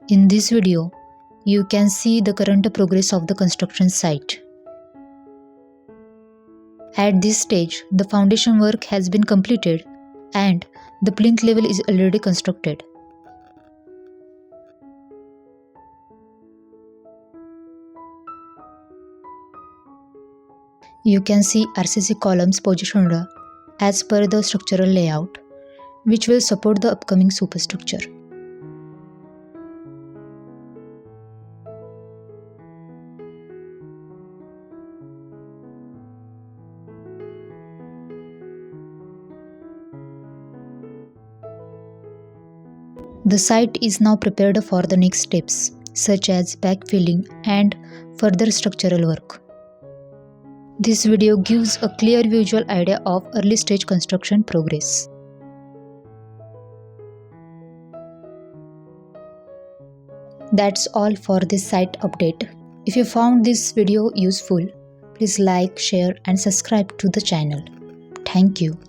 In this video, you can see the current progress of the construction site. At this stage, the foundation work has been completed and the plinth level is already constructed. You can see RCC columns positioned as per the structural layout, which will support the upcoming superstructure. The site is now prepared for the next steps, such as backfilling and further structural work. This video gives a clear visual idea of early stage construction progress. That's all for this site update. If you found this video useful, please like, share and subscribe to the channel. Thank you.